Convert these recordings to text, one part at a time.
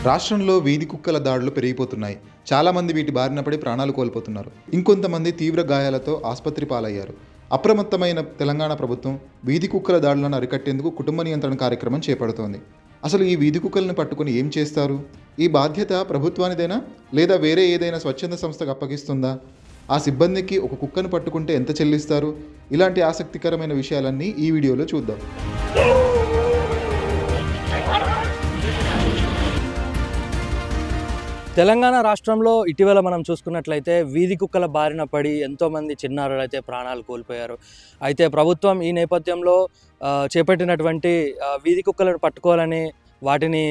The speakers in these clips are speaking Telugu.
రాష్ట్రంలో వీధి కుక్కల దాడులు పెరిగిపోతున్నాయి. చాలామంది వీటి బారిన పడి ప్రాణాలు కోల్పోతున్నారు. ఇంకొంతమంది తీవ్ర గాయాలతో ఆసుపత్రి పాలయ్యారు. అప్రమత్తమైన తెలంగాణ ప్రభుత్వం వీధి కుక్కల దాడులను అరికట్టేందుకు కుటుంబ నియంత్రణ కార్యక్రమం చేపడుతోంది. అసలు ఈ వీధి కుక్కలను పట్టుకుని ఏం చేస్తారు? ఈ బాధ్యత ప్రభుత్వానిదేనా లేదా వేరే ఏదైనా స్వచ్ఛంద సంస్థకు అప్పగిస్తుందా? ఆ సిబ్బందికి ఒక కుక్కను పట్టుకుంటే ఎంత చెల్లిస్తారు? ఇలాంటి ఆసక్తికరమైన విషయాలన్నీ ఈ వీడియోలో చూద్దాం. తెలంగాణ రాష్ట్రంలో ఇటీవల మనం చూసుకున్నట్లయితే వీధి కుక్కల బారిన పడి ఎంతోమంది చిన్నారులు అయితే ప్రాణాలు కోల్పోయారు. అయితే ప్రభుత్వం ఈ నేపథ్యంలో చేపట్టినటువంటి వీధి కుక్కలను పట్టుకోవాలని వాటిని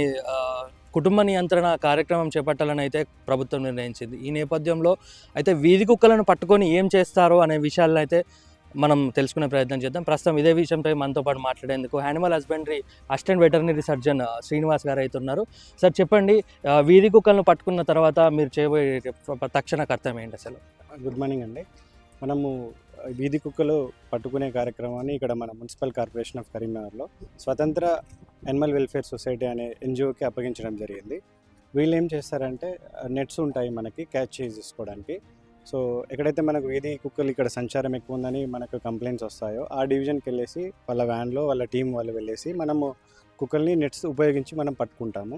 కుటుంబ నియంత్రణ కార్యక్రమం చేపట్టాలని అయితే ప్రభుత్వం నిర్ణయించింది. ఈ నేపథ్యంలో అయితే వీధి కుక్కలను పట్టుకొని ఏం చేస్తారో అనే విషయాలను అయితే మనం తెలుసుకునే ప్రయత్నం చేద్దాం. ప్రస్తుతం ఇదే విషయంపై మనతో పాటు మాట్లాడేందుకు animal husbandry assistant veterinary surgeon Srinivas గారు అయితే ఉన్నారు. సార్ చెప్పండి, వీధి కుక్కలను పట్టుకున్న తర్వాత మీరు చేయబోయే తక్షణ కర్తవ్యం ఏంటి అసలు? గుడ్ మార్నింగ్ అండి. మనము వీధి కుక్కలు పట్టుకునే కార్యక్రమాన్ని ఇక్కడ మన మున్సిపల్ కార్పొరేషన్ ఆఫ్ కరీంనగర్లో స్వతంత్ర యానిమల్ వెల్ఫేర్ సొసైటీ అనే ఎన్జిఓకి అప్పగించడం జరిగింది. వీళ్ళు ఏం చేస్తారంటే నెట్స్ ఉంటాయి మనకి క్యాచ్ చేసుకోవడానికి. సో ఎక్కడైతే మనకు వీధి కుక్కలు ఇక్కడ సంచారం ఎక్కువ ఉందని మనకు కంప్లైంట్స్ వస్తాయో ఆ డివిజన్కి వెళ్ళేసి వాళ్ళ వ్యాన్లో వాళ్ళ టీం వాళ్ళు వెళ్ళేసి మనము కుక్కల్ని నెట్స్ ఉపయోగించి మనం పట్టుకుంటాము.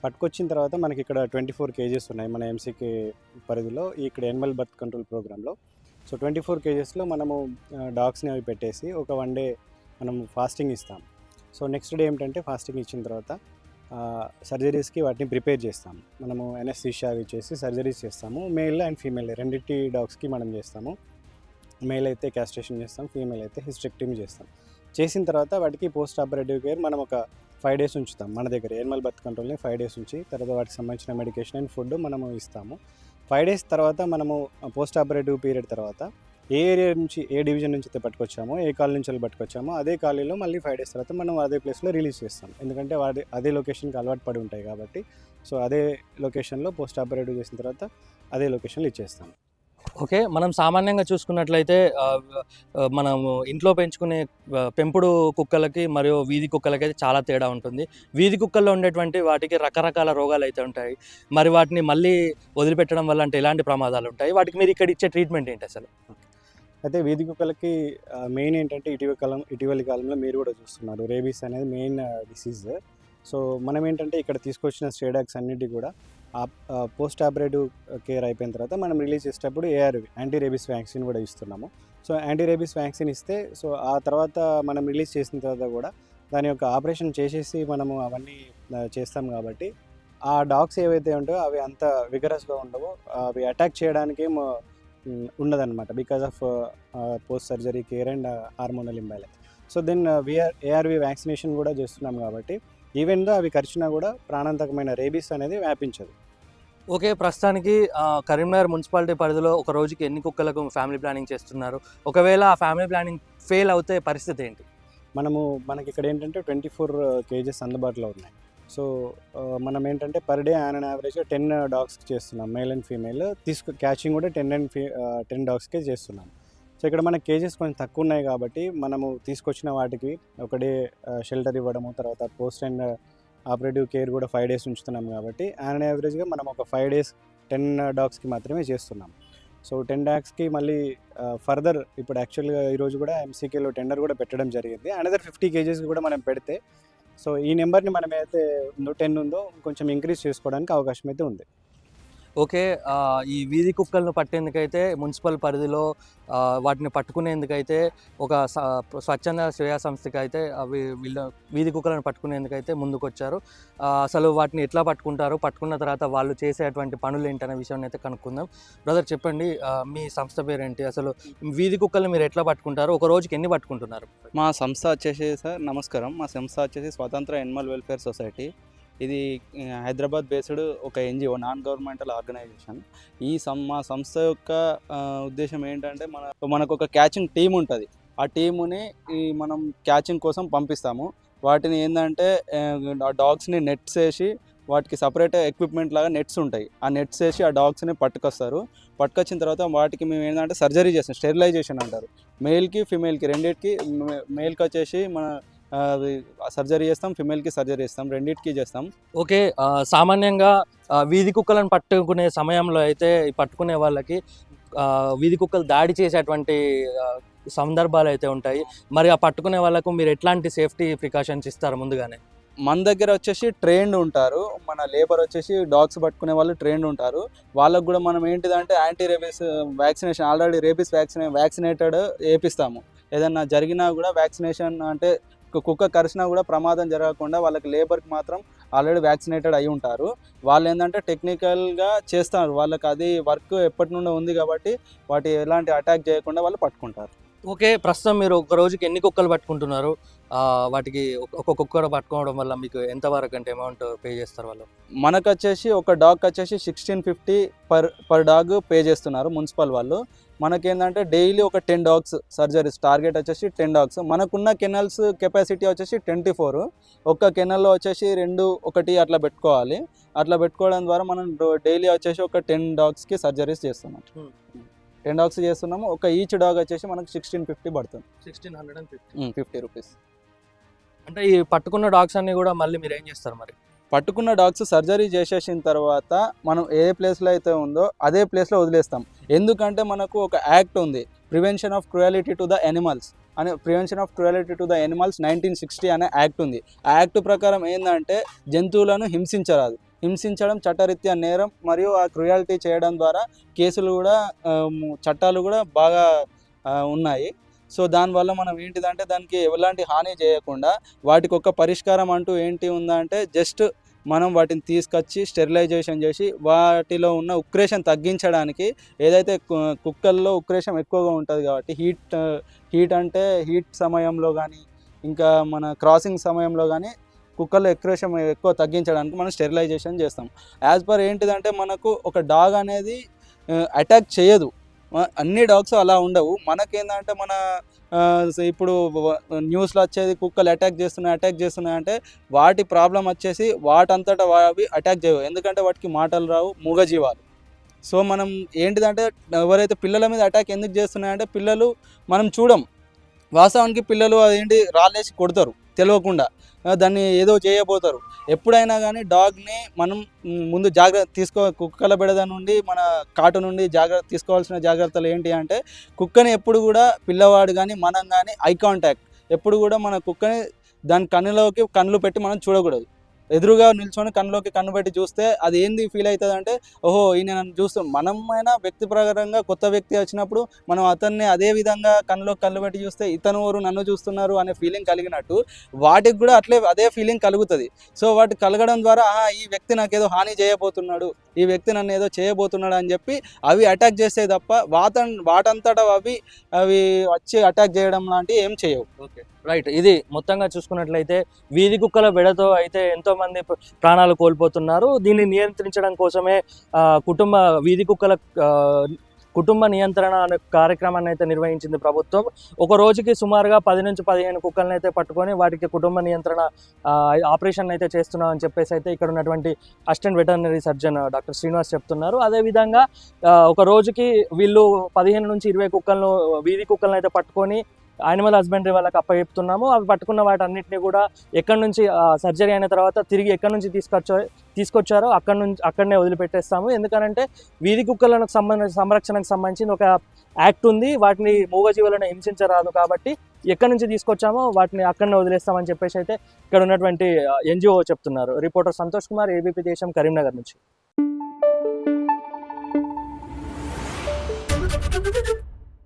పట్టుకొచ్చిన తర్వాత మనకి ఇక్కడ 24 కేజెస్ ఉన్నాయి మన ఎంసీకే పరిధిలో ఇక్కడ యానిమల్ బర్త్ కంట్రోల్ ప్రోగ్రాంలో. సో 24 కేజెస్లో మనము డాగ్స్ని అవి పెట్టేసి ఒక 1 డే మనం ఫాస్టింగ్ ఇస్తాం. సో నెక్స్ట్ డే ఏమిటంటే ఫాస్టింగ్ ఇచ్చిన తర్వాత సర్జరీస్కి వాటిని ప్రిపేర్ చేస్తాము. మనము ఎనస్థీషియా ఇచ్చేసి సర్జరీస్ చేస్తాము. మేల్ అండ్ ఫీమేల్ రెండింటి డాగ్స్కి మనం చేస్తాము. మేల్ అయితే క్యాస్ట్రేషన్ చేస్తాం, ఫీమేల్ అయితే హిస్టెక్టమీ చేస్తాం. చేసిన తర్వాత వాటికి పోస్ట్ ఆపరేటివ్ కేర్ మనం ఒక 5 days ఉంచుతాం మన దగ్గర. యానిమల్ బర్త్ కంట్రోల్ని 5 days ఉంచి తర్వాత వాటికి సంబంధించిన మెడికేషన్ అండ్ ఫుడ్ మనము ఇస్తాము. 5 days తర్వాత మనము పోస్ట్ ఆపరేటివ్ పీరియడ్ తర్వాత ఏ ఏరియా నుంచి ఏ డివిజన్ నుంచి అయితే పట్టుకొచ్చామో ఏ కాలనీ నుంచి వెళ్ళి పట్టుకొచ్చామో అదే కాలనీలో మళ్ళీ 5 days తర్వాత మనం అదే ప్లేస్లో రిలీజ్ చేస్తాం. ఎందుకంటే అదే లొకేషన్కి అలవాటు పడి ఉంటాయి కాబట్టి. సో అదే లొకేషన్లో పోస్ట్ ఆపరేటివ్ చేసిన తర్వాత అదే లొకేషన్లో ఇచ్చేస్తాం. ఓకే, మనం సామాన్యంగా చూసుకున్నట్లయితే మనము ఇంట్లో పెంచుకునే పెంపుడు కుక్కలకి మరియు వీధి కుక్కలకి అయితే చాలా తేడా ఉంటుంది. వీధి కుక్కల్లో ఉండేటువంటి వాటికి రకరకాల రోగాలు అయితే ఉంటాయి. మరి వాటిని మళ్ళీ వదిలిపెట్టడం వల్ల అంటే ఎలాంటి ప్రమాదాలు ఉంటాయి? వాటికి మీరు ఇక్కడ ఇచ్చే ట్రీట్మెంట్ ఏంటి అసలు? అయితే వీధి కుక్కలకి మెయిన్ ఏంటంటే ఇటీవలి కాలంలో మీరు కూడా చూస్తున్నారు, రేబీస్ అనేది మెయిన్ డిసీజ్. సో మనం ఏంటంటే ఇక్కడ తీసుకొచ్చిన స్ట్రే డాగ్స్ అన్నిటి కూడా పోస్ట్ ఆపరేటివ్ కేర్ అయిపోయిన తర్వాత మనం రిలీజ్ చేసేటప్పుడు ఏఆర్వి యాంటీ రేబీస్ వ్యాక్సిన్ కూడా ఇస్తున్నాము. సో యాంటీ రేబీస్ వ్యాక్సిన్ ఇస్తే సో ఆ తర్వాత మనం రిలీజ్ చేసిన తర్వాత కూడా దాని యొక్క ఆపరేషన్ చేసేసి మనము అవన్నీ చేస్తాం కాబట్టి ఆ డాగ్స్ ఏవైతే ఉంటాయో అవి అంత విగరస్గా ఉండవు, అవి అటాక్ చేయడానికి ఉండదన్నమాట because of post surgery care and hormonal imbalance. So then ARV vaccination కూడా చేస్తున్నాం కాబట్టి ఈవెన్ దో అవి కరిచినా కూడా ప్రాణాంతకమైన రేబీస్ అనేది వ్యాపించదు. ఓకే, ప్రస్తుతానికి కరీంనగర్ మున్సిపాలిటీ పరిధిలో ఒక రోజుకి ఎన్ని కుక్కలకు ఫ్యామిలీ ప్లానింగ్ చేస్తున్నారు? ఒకవేళ ఆ ఫ్యామిలీ ప్లానింగ్ ఫెయిల్ అవుతే పరిస్థితి ఏంటి? మనకి ఇక్కడ ఏంటంటే 24 కేజెస్ అందుబాటులో ఉన్నాయి. సో మనం ఏంటంటే పర్ డే ఆన్ యావరేజ్గా 10 డాగ్స్కి చేస్తున్నాం, మేల్ అండ్ ఫీమేల్. క్యాచింగ్ కూడా 10 డాగ్స్కే చేస్తున్నాం. సో ఇక్కడ మన కేజెస్ కొంచెం తక్కువ ఉన్నాయి కాబట్టి మనము తీసుకొచ్చిన వాటికి ఒక డే షెల్టర్ ఇవ్వడము, తర్వాత పోస్ట్ అండ్ ఆపరేటివ్ కేర్ కూడా 5 days ఉంచుతున్నాం కాబట్టి ఆన్ యావరేజ్గా మనం ఒక 5 days 10 డాగ్స్కి మాత్రమే చేస్తున్నాం. సో 10 డాగ్స్కి మళ్ళీ ఫర్దర్ ఇప్పుడు యాక్చువల్గా ఈరోజు కూడా ఎంసీకేలో టెండర్ కూడా పెట్టడం జరిగింది. అనదర్ 50 కేజెస్కి కూడా మనం పెడితే సో ఈ నెంబర్ని మనం ఏదైతే 10 ఉందో కొంచెం ఇంక్రీజ్ చేసుకోవడానికి అవకాశం అయితే ఉంది. ఓకే, ఈ వీధి కుక్కలను పట్టేందుకైతే మున్సిపల్ పరిధిలో వాటిని పట్టుకునేందుకైతే ఒక స్వచ్ఛంద శ్రేయా సంస్థకి అయితే వీళ్ళ వీధి కుక్కలను పట్టుకునేందుకైతే ముందుకొచ్చారు. అసలు వాటిని ఎట్లా పట్టుకుంటారు, పట్టుకున్న తర్వాత వాళ్ళు చేసేటువంటి పనులు ఏంటనే విషయాన్ని అయితే కనుక్కుందాం. బ్రదర్ చెప్పండి, మీ సంస్థ పేరేంటి, అసలు వీధి కుక్కలను మీరు ఎట్లా పట్టుకుంటారు, ఒక రోజుకి ఎన్ని పట్టుకుంటున్నారు? మా సంస్థ వచ్చేసి సార్ నమస్కారం, మా సంస్థ వచ్చేసి స్వతంత్ర యానిమల్ వెల్ఫేర్ సొసైటీ. ఇది హైదరాబాద్ బేస్డ్ ఒక ఎన్జిఓ, నాన్ గవర్నమెంటల్ ఆర్గనైజేషన్. మా సంస్థ యొక్క ఉద్దేశం ఏంటంటే మనకు ఒక క్యాచింగ్ టీం ఉంటుంది. ఆ టీముని మనం క్యాచింగ్ కోసం పంపిస్తాము. వాటిని ఏంటంటే డాగ్స్ని నెట్స్ వేసి వాటికి సపరేట్ ఎక్విప్మెంట్ లాగా నెట్స్ ఉంటాయి. ఆ నెట్స్ వేసి ఆ డాగ్స్ని పట్టుకొస్తారు. పట్టుకొచ్చిన తర్వాత వాటికి మేము ఏంటంటే సర్జరీ చేస్తాం, స్టెరిలైజేషన్ అంటారు. మేల్కి ఫీమేల్కి రెండింటికి. మేల్కి వచ్చేసి మన సర్జరీ చేస్తాం, ఫిమేల్కి సర్జరీ చేస్తాం, రెండింటికి చేస్తాం. ఓకే. సామాన్యంగా వీధి కుక్కలను పట్టుకునే సమయంలో అయితే ఈ పట్టుకునే వాళ్ళకి వీధి కుక్కలు దాడి చేసేటువంటి సందర్భాలు అయితే ఉంటాయి. మరి ఆ పట్టుకునే వాళ్ళకు మీరు ఎట్లాంటి సేఫ్టీ ప్రికాషన్స్ ఇస్తారు ముందుగానే? మన దగ్గర వచ్చేసి ట్రైన్డ్ ఉంటారు, మన లేబర్ వచ్చేసి డాగ్స్ పట్టుకునే వాళ్ళు ట్రైన్డ్ ఉంటారు. వాళ్ళకు కూడా మనం ఏంటిదంటే anti rabies vaccination, already rabies vaccinated వేపిస్తాము. ఏదన్నా జరిగినా కూడా వ్యాక్సినేషన్ అంటే కుక్క కరిచినా కూడా ప్రమాదం జరగకుండా వాళ్ళకి లేబర్కి మాత్రం ఆల్రెడీ వ్యాక్సినేటెడ్ అయి ఉంటారు. వాళ్ళు ఏంటంటే టెక్నికల్గా చేస్తారు, వాళ్ళకి అది వర్క్ ఎప్పటి నుండో ఉంది కాబట్టి వాటి ఎలాంటి అటాక్ చేయకుండా వాళ్ళు పట్టుకుంటారు. ఓకే. ప్రస్తుతం మీరు ఒక రోజుకి ఎన్ని కుక్కలు పట్టుకుంటున్నారు? వాటికి ఒక కుక్క పట్టుకోవడం వల్ల మీకు ఎంతవరకు అంటే అమౌంట్ పే చేస్తారు వాళ్ళు? మనకు వచ్చేసి ఒక డాగ్కి వచ్చేసి 1650 పర్ డాగ్ పే చేస్తున్నారు మున్సిపల్ వాళ్ళు. మనకేంటంటే డైలీ ఒక 10 డాగ్స్ సర్జరీస్, టార్గెట్ వచ్చేసి 10 డాగ్స్. మనకున్న కెనల్స్ కెపాసిటీ వచ్చేసి 24. ఒక్క కెనల్లో వచ్చేసి 2, 1 అట్లా పెట్టుకోవాలి. అట్లా పెట్టుకోవడం ద్వారా మనం డైలీ వచ్చేసి ఒక 10 డాగ్స్కి సర్జరీస్ చేస్తున్నాం. 10 డాగ్స్ చేస్తున్నాము. ఒక ఈచ్ డాగ్ వచ్చేసి మనకు 1650 పడుతుంది. 50 రూపీస్. అంటే ఈ పట్టుకున్న డాగ్స్ అన్ని కూడా మళ్ళీ మీరు ఏం చేస్తారు మరి? పట్టుకున్న డాగ్స్ సర్జరీ చేసేసిన తర్వాత మనం ఏ ప్లేస్లో అయితే ఉందో అదే ప్లేస్లో వదిలేస్తాం. ఎందుకంటే మనకు ఒక యాక్ట్ ఉంది, prevention of cruelty to the animals 1960 అనే యాక్ట్ ఉంది. ఆ యాక్ట్ ప్రకారం ఏంటంటే జంతువులను హింసించరాదు. హింసించడం చట్టరీత్యా నేరం, మరియు ఆ క్రూయాలిటీ చేయడం ద్వారా కేసులు కూడా చట్టాలు కూడా బాగా ఉన్నాయి. సో దానివల్ల మనం ఏంటిదంటే దానికి ఎలాంటి హాని చేయకుండా వాటికి ఒక పరిష్కారం అంటూ ఏంటి ఉందంటే జస్ట్ మనం వాటిని తీసుకొచ్చి స్టెరిలైజేషన్ చేసి వాటిలో ఉన్న ఉక్రేషన్ తగ్గించడానికి, ఏదైతే కుక్కల్లో ఉక్రేషం ఎక్కువగా ఉంటుంది కాబట్టి హీట్ సమయంలో కానీ ఇంకా మన క్రాసింగ్ సమయంలో కానీ కుక్కల్లో ఉక్రేషం ఎక్కువ తగ్గించడానికి మనం స్టెరిలైజేషన్ చేస్తాం. యాజ్ పర్ ఏంటిదంటే మనకు ఒక డాగ్ అనేది అటాక్ చేయదు, అన్ని డాగ్స్ అలా ఉండవు. మనకేందంటే మన ఇప్పుడు న్యూస్లో వచ్చేది కుక్కలు అటాక్ చేస్తున్నాయి అంటే వాటి ప్రాబ్లం వచ్చేసి వాటంతటా అవి అటాక్ చేయవు, ఎందుకంటే వాటికి మాటలు రావు, మూగజీవాలు. సో మనం ఏంటిదంటే ఎవరైతే పిల్లల మీద అటాక్ ఎందుకు చేస్తున్నాయంటే పిల్లలు మనం చూడం, వాస్తవానికి పిల్లలు అదేంటి రాళ్ళేసి కొడతారు తెలియకుండా, దాన్ని ఏదో చేయబోతారు. ఎప్పుడైనా కానీ డాగ్ని మనం ముందు జాగ్రత్త కుక్కల బెడద నుండి మన కాటు నుండి తీసుకోవాల్సిన జాగ్రత్తలు ఏంటి అంటే కుక్కని ఎప్పుడు కూడా పిల్లవాడు కానీ మనం కానీ ఐ కాంటాక్ట్ ఎప్పుడు కూడా మన కుక్కని దాని కన్నులోకి కన్నులు పెట్టి మనం చూడకూడదు. ఎదురుగా నిల్చొని కన్నులోకి కన్ను పెట్టి చూస్తే అది ఏంది ఫీల్ అవుతుంది అంటే ఓహో ఈయన నన్ను చూస్తాం. మనమైనా వ్యక్తిపరంగా కొత్త వ్యక్తి వచ్చినప్పుడు మనం అతన్ని అదే విధంగా కన్నులోకి కన్ను పెట్టి చూస్తే ఇతను ఎవరు నన్ను చూస్తున్నారు అనే ఫీలింగ్ కలిగినట్టు వాటికి కూడా అదే ఫీలింగ్ కలుగుతుంది. సో వాటి కలగడం ద్వారా ఈ వ్యక్తి నాకు ఏదో హాని చేయబోతున్నాడు, ఈ వ్యక్తి నన్ను ఏదో చేయబోతున్నాడు అని చెప్పి అవి అటాక్ చేస్తే తప్ప వాటంతటా అవి వచ్చి అటాక్ చేయడం లాంటివి ఏం చేయవు. Okay, right. ఇది మొత్తంగా చూసుకున్నట్లయితే వీధి కుక్కల బెడతో అయితే ఎంతో మంది ప్రాణాలు కోల్పోతున్నారు. దీన్ని నియంత్రించడం కోసమే వీధి కుక్కల కుటుంబ నియంత్రణ అనే కార్యక్రమాన్ని అయితే నిర్వహించింది ప్రభుత్వం. ఒక రోజుకి సుమారుగా 10 నుంచి 15 కుక్కలను అయితే పట్టుకొని వాటికి కుటుంబ నియంత్రణ ఆపరేషన్ అయితే చేస్తున్నామని చెప్పేసి అయితే ఇక్కడ ఉన్నటువంటి assistant veterinary surgeon doctor Srinivas చెప్తున్నారు. అదేవిధంగా ఒక రోజుకి వీళ్ళు 15 నుంచి 20 కుక్కలను వీధి కుక్కలను అయితే పట్టుకొని యానిమల్ హస్బెండరీ వాళ్ళకి అప్పచెప్తున్నాము. అవి పట్టుకున్న వాటన్నిటిని కూడా ఎక్కడి నుంచి సర్జరీ అయిన తర్వాత తిరిగి ఎక్కడి నుంచి తీసుకొచ్చారో అక్కడనే వదిలిపెట్టేస్తాము. ఎందుకనంటే వీధి కుక్కలకు సంరక్షణకు సంబంధించిన ఒక యాక్ట్ ఉంది, వాటిని మూగజీవులను హింసించరాదు కాబట్టి ఎక్కడి నుంచి తీసుకొచ్చామో వాటిని అక్కడనే వదిలేస్తామని చెప్పేసి అయితే ఇక్కడ ఉన్నటువంటి NGO చెప్తున్నారు. రిపోర్టర్ సంతోష్ కుమార్, ABP దేశం, కరీంనగర్ నుంచి.